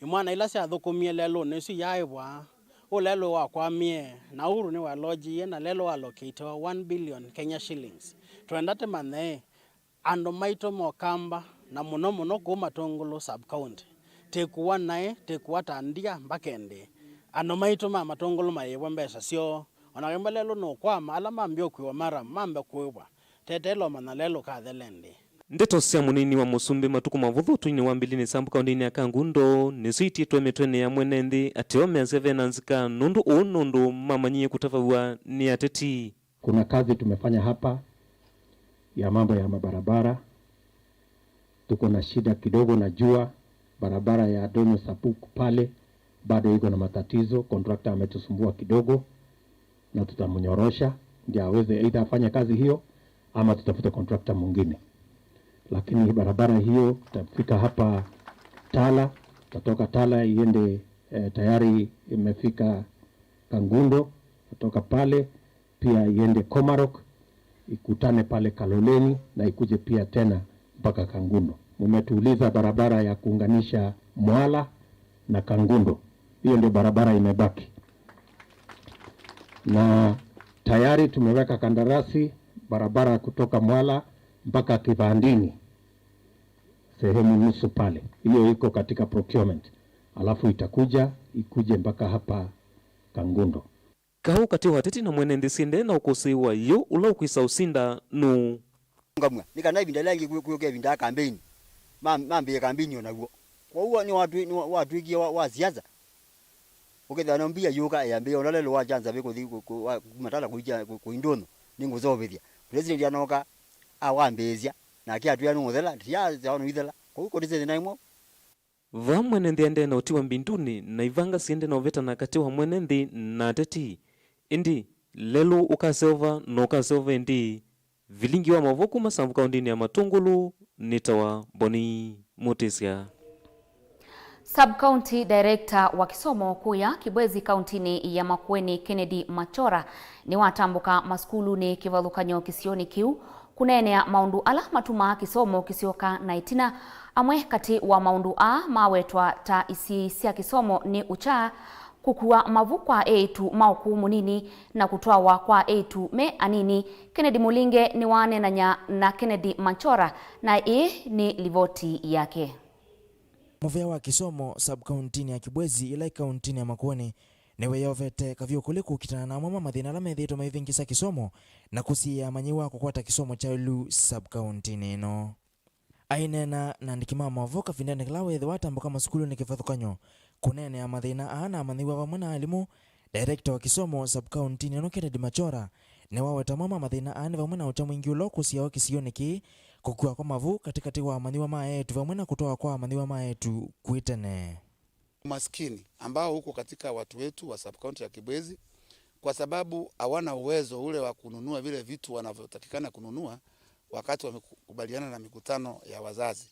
imwana ila sia thukumie lelo nesu yaibwa o lelo wa kwamie na uru ni wa loji na lelo allocate 1 billion Kenya shillings twendate mane ando maito mokamba na muno kuma Tongolo sub county tekuwa nae tekuwa tandia mbakende ano maito mama Tongolo mayewa mbesa sio onakemba lelo no kwa mala mambio kwiwa mara mamba kwiwa tetelo manalelo kathelende. Ndeto sia munini wa musumbi matuku mavuthu tuini wa mbilini sambu kaundini ya Kangundo nisiti tuemetwene ya mwene nthi atiome asevena nzika nundu mamanyie kutafawua ni ateti. Kuna kazi tumefanya hapa ya mambo ya mabarabara. Tuko na shida kidogo na jua barabara ya Donyo Sapuku pale bado iko na matatizo. Contractor ametusumbua kidogo na tutamnyorosha ndio aweze aidha afanye kazi hiyo ama tutafuta contractor mwingine. Lakini barabara hiyo tutafika hapa Tala, tutatoka Tala iende tayari imefika Kangundo, kutoka pale pia iende Komarok ikutane pale Kaloleni na ikuje pia tena mpaka Kangundo. Mumetuuliza barabara ya kuunganisha Mwala na Kangundo. Hiyo ndio barabara imebaki. Na tayari tumeweka kandarasi barabara kutoka Mwala mpaka Kivandini. Sehemu nusu pale. Hiyo iko katika procurement. Alafu ikuje mpaka hapa Kangundo. Kahu kati wateti na mwene ndisinde na ukosiwa yo ula ukwisa usinda nu. Ngamwa nika na ibinda langi kuyoke ibinda campaign. Mambe ya campaign onaguo. Kwa huo ni watu ikia wa siasa. Uketha nambia yoka yambe onalelo wa janza beko kumatala kuindono ninguzobethia. President yanoka awambezia na kia tuya nuthela tia zaono ithela. Kwa huko ndize naimo. Va mwene ndiende na utiwa mbinduni na ivanga siende na oveta na kati wa mwene ndi na teti. Indi lelu ukaseva no ukaseva indi Vilingi wa Mauvoo kuma sambu kaundini ya Matungulu nitawa Boni Mutisya. Sub-County Director wa kisomo kuya Kibwezi kauntini ya Makueni Kennedy Machora ni watambuka maskulu ni kivalukanyo kisioni kiu kunenea maundu ala matuma kisomo kisioka na itina amwe kati wa maundu mawetwa ta isi sia kisomo ni ucha kukua mavu kwa A2 mauku munini na kutwawa kwa A2 me anini. Kennedy Mulinge ni wane na Kennedy Machora na ni livoti yake. Muvea wa kisomo sub-countini ya Kibwezi ila kauntini ya Makueni niwe yovete kavyo kule kukitana na mama mathina la methito maivingisa kisomo na kusia manyiwa kukwata kisomo cha ulu sub-countini no. Ainena na ndikima Mauvoo kafindane klawe watambuka maskulu ni kifathukanyo kunene ya mathina ana amanyiwa vamwana elimu. Director wa kisomo sub-countini no Kennedy Machora ni waweta mama mathina ani vamwana ucha mwingi ulo kusia wa kisioni ki kukua kwa Mauvoo katikati wa maniwa maetu vamwe na kutoa kwa maniwa maetu kuitene maskini ambao huko katika watu wetu wa subcounty ya Kibwezi, kwa sababu hawana uwezo ule wa kununua vile vitu wanavyotakikana kununua wakati wamekubaliana na mikutano ya wazazi.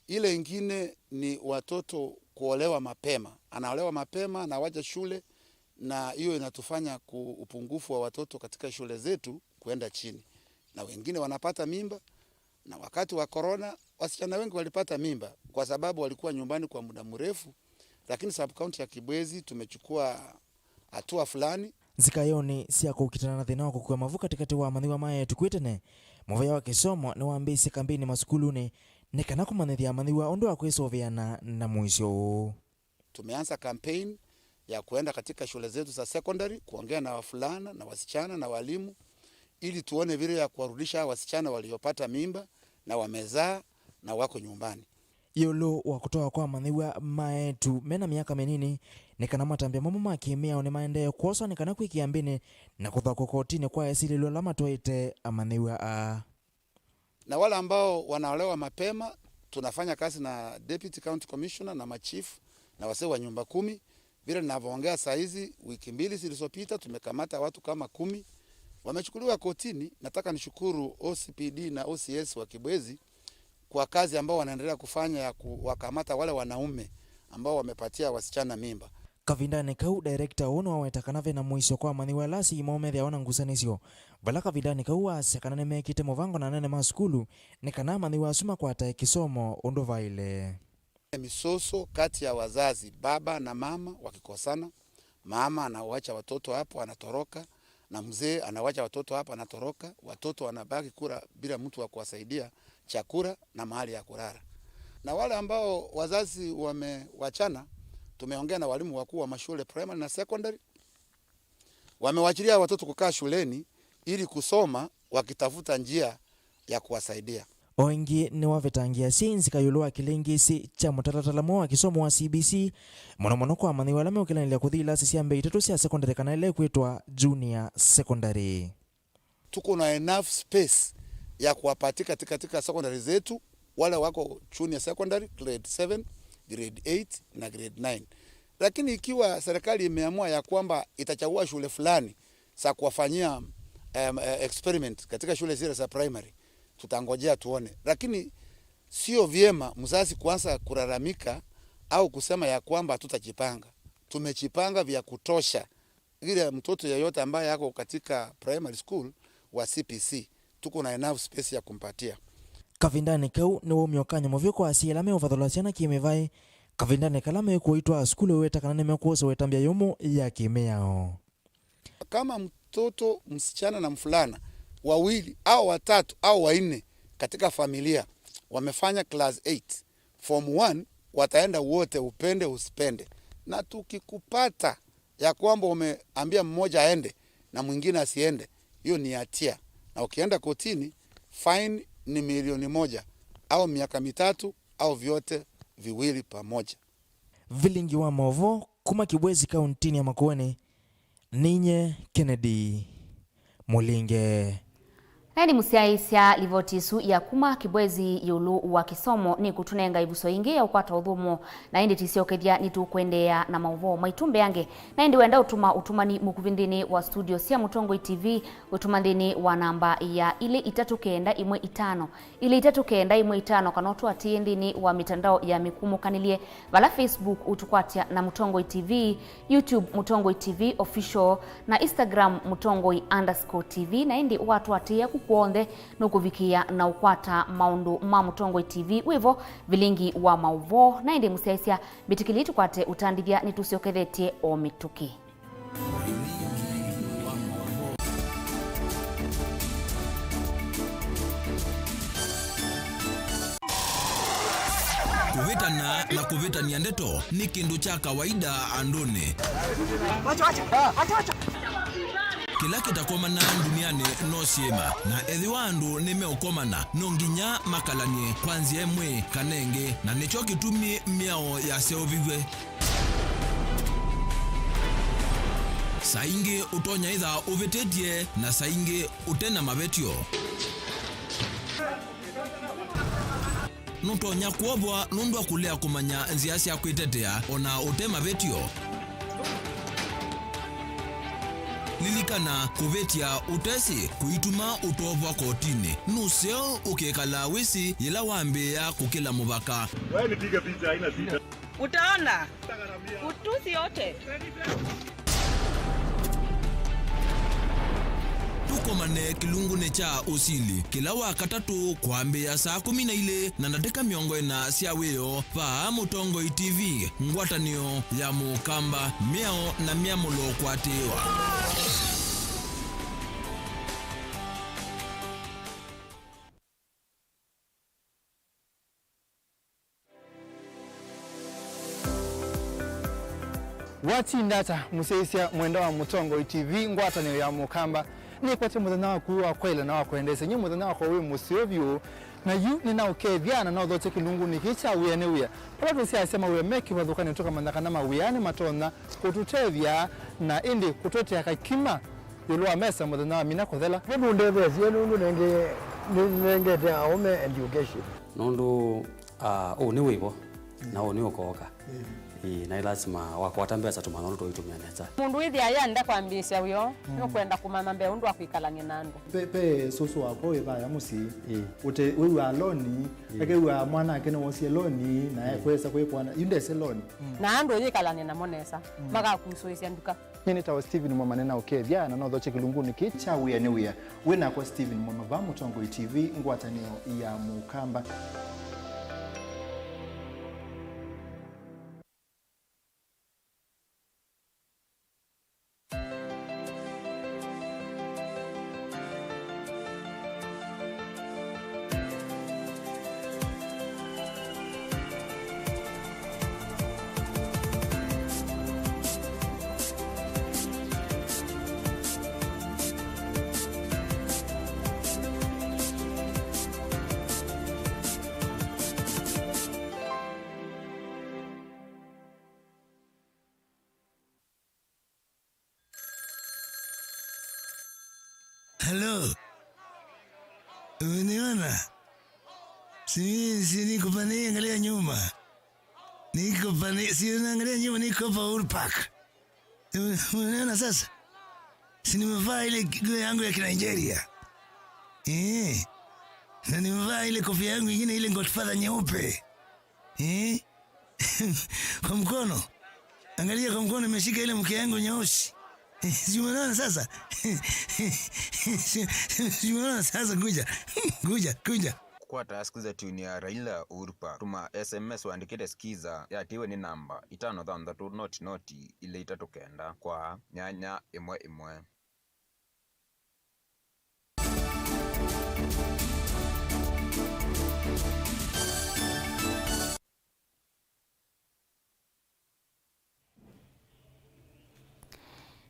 Ile ingine ni watoto kuolewa mapema. Anaolewa mapema na waja shule, na hiyo inatufanya upungufu wa watoto katika shule zetu kuenda chini. Na wengine wanapata mimba, na wakati wa corona wasichana wengi walipata mimba kwa sababu walikuwa nyumbani kwa muda mrefu, lakini subcounty ya Kibwezi tumechukua hatua fulani. Zikayoni siako ukitana na thina wa kukua Mauvoo katikati wa maniwa maetu kuitene Mauvoo wa kisomo ni waambisi kambini masukuluni nekana kumanithia maniwa ondo wa kwisoviana na mwisho. Tumeanza campaign ya kuenda katika shule zetu za secondary kuongea na wavulana na wasichana na walimu ili tuone vile ya kuwarudisha wasichana waliopata mimba na wamezaa na wako nyumbani. Yolo wa kutoa kwa maniwa maetu mena miaka menini nekana matambia mamo makimia one maendeo kuosa nekana kwikiambini na kuthako kotini kwa esili lola matoite amaniwa Na wale ambao wanaolewa mapema tunafanya kazi na Deputy County Commissioner na machief na wasee wa nyumba 10. Vile ninavyoongea saa hizi, wiki 2 zilizopita tumekamata watu kama 10 wamechukuliwa kotini. Nataka nishukuru OCPD na OCS wa Kibwezi kwa kazi ambao wanaendelea kufanya ya kuwakamata wale wanaume ambao wamepatia wasichana mimba. Kavindane kau director ono wawetakana na mwisho kwa maniwa lasi imomethia ona ngusanisio bala kavindane kau asekana nemekite movango na nene maskulu nekana maniwa suma kwa ta kisomo ondo vaile misoso kati ya wazazi baba na mama wakikosana, mama anawacha watoto hapo anatoroka na mzee anawacha watoto hapo anatoroka, watoto wanabaki kula bila mtu wa kuwasaidia chakula na mahali ya kulala. Na wale ambao wazazi wamewachana, tumeongea na walimu wakuu wa mashule primary na secondary, wamewachilia watoto kukaa shuleni ili kusoma wakitafuta njia ya kuwasaidia. Oingi ni wavetangia sinzi kayulua kilingisi cha mutatatalamo wa kisomo wa CBC mono kwa maniwa lame ukilanilea kuthila sisiambe itatu sia secondary kana ile kuitwa junior secondary. Tuko na enough space ya kuwapatika katika secondary zetu wale wako junior secondary grade 7, grade 8 na grade 9. Lakini ikiwa serikali imeamua ya kwamba itachagua shule fulani za kuwafanyia experiment katika shule zile za primary, tutangojea tuone. Lakini sio vyema mzazi kuanza kulalamika au kusema ya kwamba tutajipanga. Tumejipanga vya kutosha. Ile mtoto yeyote ambaye yako katika primary school wa CPC tuko na enough space ya kumpatia. Kavindane kau ni womyokanya Mauvoo kwa asiela me ovadholasiana kimevai kavindane kalame kuitwa skulu weta kana nemekosa wetambia yomo ya kimeao. Kama mtoto msichana na mfulana wawili au watatu au wanne katika familia wamefanya class 8 form 1, wataenda wote upende usipende. Na tukikupata ya kwamba umeambia mmoja aende na mwingine asiende, hiyo ni hatia. Na ukienda kotini fine ni 1,000,000 au miaka 3 au vyote viwili pamoja. Vilingi wa Mauvoo kuma Kibwezi kauntini ya Makueni. Ninye Kennedy Mulinge. Ni musiaisya livotisu ya kuma Kibwezi yulu wa kisomo ni kutunenga ibuso ingi ya ukwata udhumo na indi tisiokethia nitukwendea na Mauvoo maitumbe yange na indi wenda utumani mukuvindini wa studio sia Mutongo TV utumandini wa namba ya ile 391 ile 391 kanotu atie ndini wa mitandao ya mikumu kanilie vala Facebook utukwatia na Mutongo TV, YouTube Mutongo TV official na Instagram Mutongo_TV na indi watu atia kuonde nukuvikia na ukwata maundu ma Mutongo TV wivo Vilingi wa Mauvoo na indi musiaisya bitikilitu kwate utandithia nitusiokethetie o mituki. Kuvitana na kuvitania ndeto ni kindu cha kawaida andone. Kila kitakomana duniani no siema na ethi wandu nimeokomana nonginya makalanie kwanzia emwe kanenge na nicho kitumi miao ya seovigwe. Saingi utonya idha uvitetie na saingi utena mabetio. Nutonya kuobwa nundu akulea kumanya nzia cia kwitetea ona utema betio. Lilikana kuvetia utesi kuituma utovwa kotini nuseo ukekala wisi yila wambia kukila mubaka. Wewe nipige picha haina shida. Utaona utusi yote. Tukomane kilungune cha usili kila wakatatu kwambia saa 12 na dakika 40 cia wio pa Mutongo TV ngwatanio ya mukamba miao na miamulo kwatiwa. Watindata museisia mwenda wa Mutongo TV ngwatanio ya mukamba ni kwate muthenya wa kuwa kwela na wa kuendesa nyi muthenya wa kwa wi musiovyu na yu ni na ukethiana na uthote kilungu ni kicha wiene wia pala tusia asema we meki wathukani toka mandaka na mawiani matona kututethia na indi kutotea kakima yulwa mesa muthenya wa mina kuthela ndu ndethe cie nundu nengete aume education nundu ni wivo na ni ukoka na lazima wakwata mbesa tumana tuitumia neza mundu ithi ayanda kwambisha uyo no kwenda kumama mbe undu akwikalanye nandu pe soso wako ibaya musi ute wewe aloni ake wewe mwana akene wosie loni na kwesa kwepwana yundese loni na andu yikalanye na monesa maga kusuisia nduka Mimi tawa Steven Mwamanena ukethia na no thoche kilunguni kicha wiene wia wina kwa Steven Mwamava Mutongo TV ngwatanio ya mukamba. Hello. Uniona? Si niko pale angalia nyuma. Niko pale si unaangalia nyuma niko pa Uhuru Park. Uniona sasa? Si nimevaa ile nguo yangu ya Nigeria. Na nimevaa ile kofia yangu nyingine ile Godfather nyeupe. Kwa mkono. Angalia kwa mkono nimeshika ile mke yangu nyeusi. Si umeona sasa? Si umeona sasa kuja. Kwa taskiza tuni ya Raila Uhuru Park. Tuma SMS waandikite skiza ya tiwe ni namba 533 ile itatokenda kwa nyanya imwe.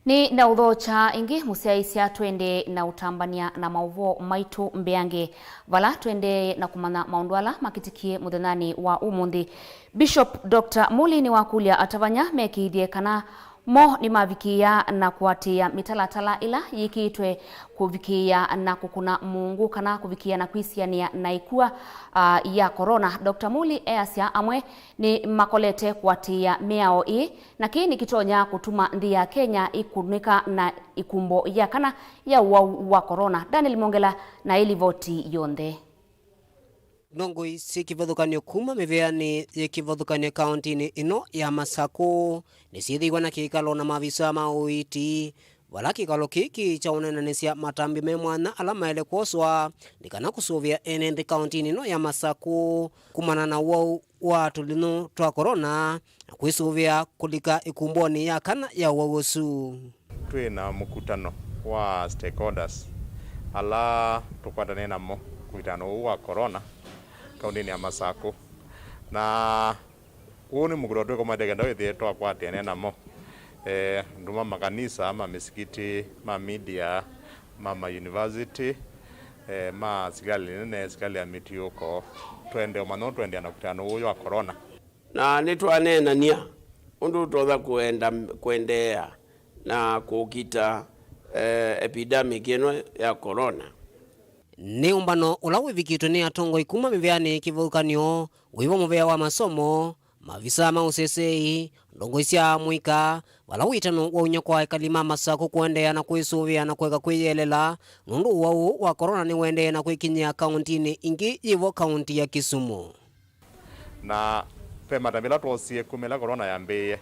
Ni na udhocha ingi musiaisia twende na utambania na Mauvoo maitu mbeange vala twende na kumana maundwala makitikie muthenani wa umundi. Bishop Dr. Muli ni wakulia atavanya mekithie kana mo ni mavikia na kuatia mitalatala ila yikitwe kuvikia na kukuna Mungu kana kuvikia na kwisiania na ikua ya corona. Dr. Muli easia amwe ni makolete kuatia miao na kini kitonya kutuma ndi ya Kenya ikunika na ikumbo ya kana ya wa corona. Daniel Mongela na ili voti yonde. Nongo isi kivathukanio kuma miveani ya kivathukanio kaunti ino ya Masako nisithigwa na kikalo na mavisa ma uiti wala kikalo kiki cha unenanisia matambi me mwana alama ele kwoswa nikana kusuvia ene kaunti ino ya Masako kumana na wa tulino twa corona na kuisuvia kulika ikumboni ya kana ya wawosu. Tuwe na mkutano wa stakeholders ala tukwatane namo kuitano wa corona kaunti ya Masako na huu ni mkutano kwa madegenda wethi twakwatiane namo nduma makanisa ma misikiti ma media ma university ma sigali nene sigali ya mitiuko twende omano twende na kutano huyo wa corona na nitwanena nia undu totha kuendea na kukita epidemic ino ya corona. ni umbano ula wivikitwe ni atongo ikuma miveani kivukanio wivo muvea wa masomo mavisa mausesei ndongo isya mwika wala witano wa unyakwa ikalima Masaku kuendea na kuisuvia na kweka kwiyelela nundu wau wa korona ni wendea na kwikinyia kauntini ingi yivo kaunti ya Kisumu. Na pema tamila tuosie kumela korona yambeye,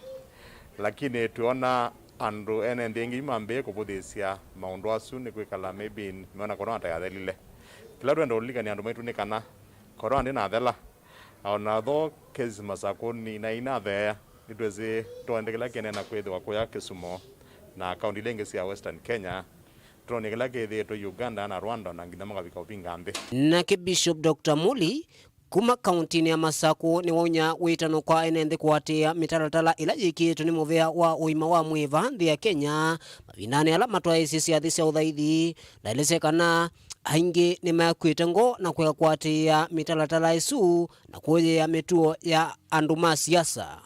lakini tuona andu ene ndengi mambe kubuthisia maundu asu ni kwikala maybe meona korona tayathelile kila twenda ulika ni andu maitu ni kana korona ndina thela ona tho kesi Masaku ni na ina thea nitwezi twendekela kene na kwithwa kuya Kisumu na kaunti lengi cia Western Kenya turonekela kethi to Uganda na Rwanda na ngina magavika upingambe. Na Bishop Dr. Muli kuma kauntini ya Masaku ni waunya witano kwa enende kuatia mitaratala ila jikitu ni muvea wa uima wa mwiva nthi ya Kenya mavinani ala matwa isisi ya thisi ya uthaithi na ilisekana aingi ni makwite ngo na kweka kuatia mitaratala isu na kuoye ya mituo ya andu ma siasa.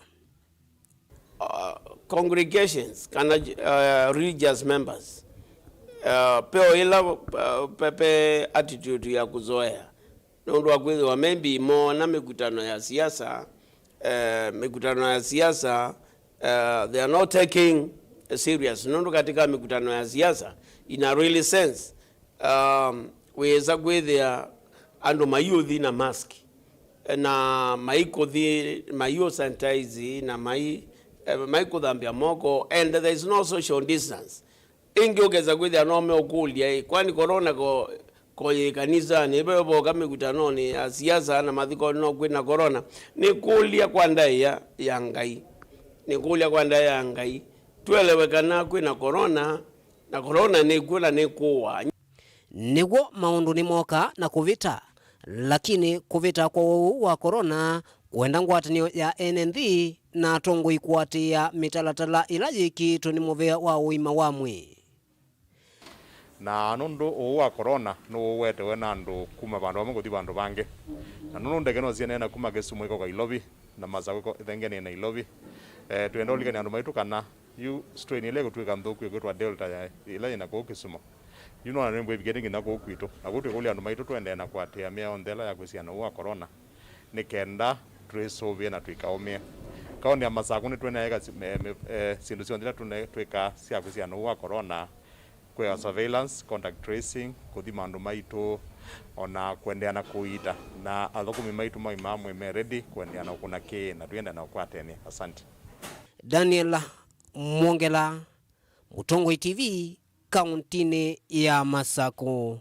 Congregations kana religious members peo ila pepe attitude ya kuzoea nundu akwithwa maybe mo na mikutano ya siasa they are not taking serious nundu katika mikutano ya siasa in a really sense weza kwithia andu mayuthi na mask na maikothi mayo sanitize na maikuthambia moko and there is no social distance ingi ukeza kwithia no meukulia kwani korona ko kanisa ni bebo kama mikutano ni siasa na mathiko no kwina korona ni kulia kwa ndai ya ngai ni kulia kwa ndai ya ngai tuelewekana kwina korona na korona ni kula ni kuwa niguo maundu ni moka na kuvita lakini kuvita kwa wa korona kuenda ngwatanio ya NNV na tongo ikuatia mitalatala ila jikitu ni muvea wa uima wa mwi na nundu wa corona no wetewe na andu kuma bandu bamwe kuthi bandu bange na nundu ndege no ciana kuma Kisumu iko Nairobi na Masaku thengene na Nairobi twenda ulikana andu maitu kana yu strain ile gutwika nthuku igitwa Delta ya ila ina ku Kisumu na nembo ibigetingi na ku kwitu na gutwe kuli andu maitu twende na kwatia mea ndela ya kwisiana wa corona nikenda twisolve na twikaumia kaunti ya Masaku ni twena ega sindu cionthira twika cia kwisiana wa corona kwa surveillance, contact tracing, kuthima andu maitu ona kuendeana kuita na athokumi maitu mamwe me ready kuendeana kuna ke na tuenda na kwatene. Asante. Daniel Mwongela, Mutongo TV, kauntini ya Masaku.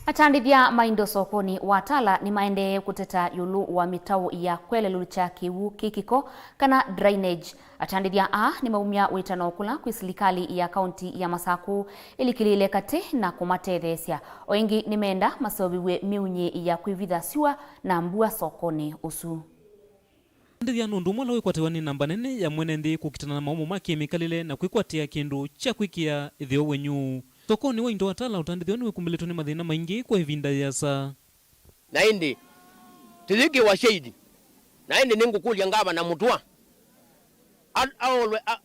Atandithia maindo sokoni watala ni maende kuteta yulu wa mitau ya kwele lucha kiwu kikiko kana drainage. Atandithia ni maumia witano okula kwi serikali ya kaunti ya Masaku ilikilile kate na kumatethesia. Oingi ni menda masobiwe miunye ya kuivitha siwa na mbua sokoni usu. Atandithia nundu mwala wikwatewa ni namba nene ya mwenendi kukitana na maumu maki mikalile na kwikwatia kindu cha kwikia ithio wenyu. Sokoni wa indo watala utandithio ni wikumbeleto ni mathina maingi kwa ivinda yasa. Na indi tiliki wa shahidi na indi ningukulia ngaba na mutwa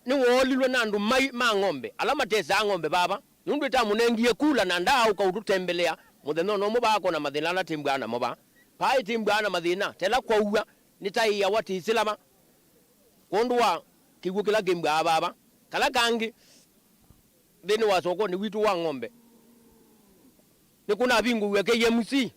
ni wolilwe na andu ma ng'ombe alama tesa ng'ombe baba nundu ita munengie kula na ndaa ukaututembelea mutheno no mubako na mathina na timbwana moba pai timbwana mathina tela kwa uwa nitai ya wati silama kondwa kigukila gimbwa baba kala kangi deni wa sokoni witu wa ng'ombe ni kuna bingu weke MC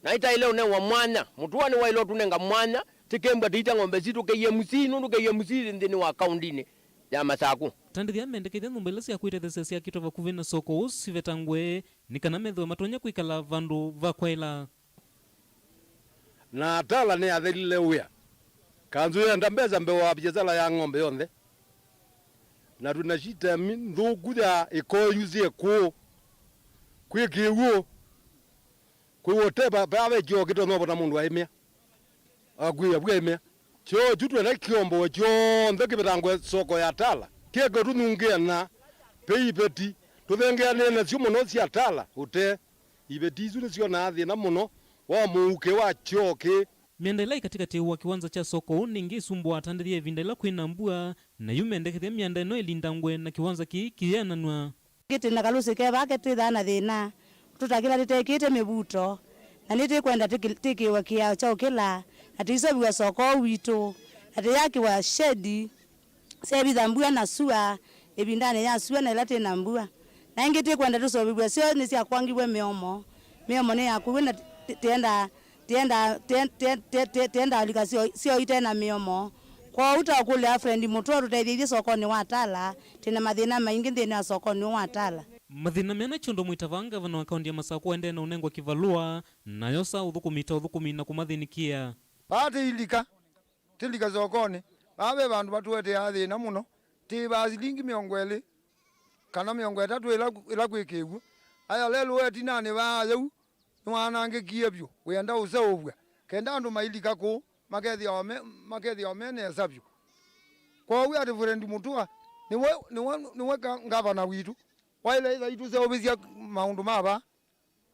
na ita ile une wa mwanya mutuwa ni wa ilo tunenga mwanya tikembwa tita ng'ombe zitu ke MC nundu ke MC ndini wa kaundini ya Masaku. Tandithia mendekithia numbelesi ya kuitethesia kitova kuvina soko usivetangwe nikana metho matonya kuikala vandu vakwaila na tala ni athelile uya kanzu ya ndambeza mbe wa biazala ya ng'ombe yonthe na tunashita nthuku ya ikoyuzie kwikiwo kwiwoteba bawe kyo kito nobo na mundu aimia agwia bwemia cho jutwe na kiombo cho ndeke betangwe soko ya tala kego tunungia na peipeti tuthengea nene cio muno cia tala ute ibeti icu ni cio na thina muno wa muuke wa choke mienda ila katikati wa kiwanza cha soko ningi sumbua atandirie vinda ila kuinambua na yumendekithia mienda ino ilindangwe na kiwanza kiyananwa kiti na kalusi keba ketithana thina tutakila titekite mibuto na niti kwenda tikiwa kia cha ukila atisobiwa soko witu atiyakiwa shedi sebithambua na sua ebindane ya sua na ilate nambua na ingiti kwenda tusobiwa sio ni sia kwangiwe miomo ne yakuwe na tienda alika sio itena miomo kwa utakule friend mutu tuteithie soko ni watala tena mathina maingi thina soko ni watala mathina mena chondo mwitavanga vana akaunti ya Masako ende na unengwa kivalua na yosa uthukumi na kumathinikia bate tilika sokoni babe bandu batuete athina muno ti basilingi 20 kana 30 ila kwikewu aya lelo weti nane baayau nwanange kiebyo wenda useobwa kenda andu mailika ku makethi omene esabyo kwa wi ati friend mutua niwe ngavana witu waile ila itu seobisia maundu maba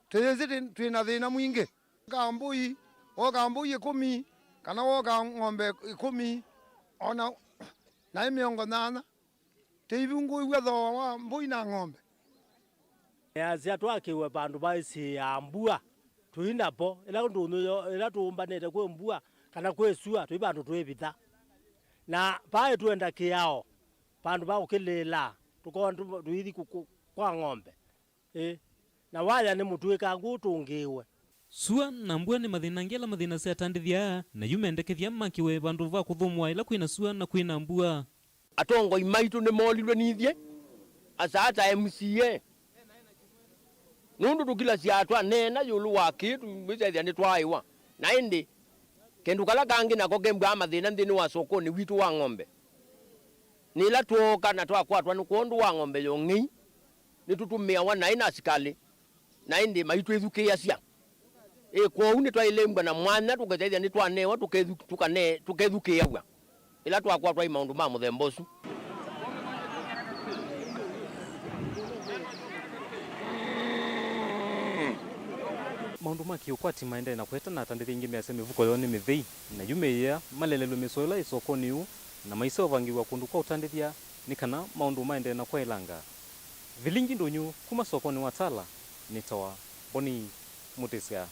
tezi twina thina mwingi kambui 10 kana woka ng'ombe 10 ona na 8 teivungu iwetho wa mbui na ng'ombe azia twakiwe bandu baisi ambua tuinapo ila ndu ila tuumbanete kwe mbua kana kwe sua twi bandu twibitha na pae tuenda kiao bandu ba ukilila tukondu tuithi kwa ng'ombe na waya ni mutuika ngutungiwe sua na mbua ni mathina ngela mathina cia tandithia na yumendekethia makiwe bandu va kuthumwa ila kwina sua na kwina mbua atongo imaitu ni molilwe nithie asata MCA nundu tukila siatwa nena yulu wakitu mbithethia ni twaiwa na indi kendu kala kangi nako kembwa mathina nthini wa sokoni witu wa ng'ombe nila tuoka na twakwatwa ni kuondu wa ng'ombe yong'i ni tutumia wana ina asikali na indi maitu ethukia cia kwa uni twailembwa na mwana tukethethia ni twanewa tukethukia bwa ila twakwatwa imaundu ma muthembosu maundu makiukwati maende na kweta na tandithi ingi mese mivuko yo ni mithei na yumeia malelelo misoila isokoni u na maiseo vangiwa kundu kwa utandithia ni kana maundu maende na kwa ilanga Vilingi ndunyu kuma sokoni watala nitawa Boni Mutisia.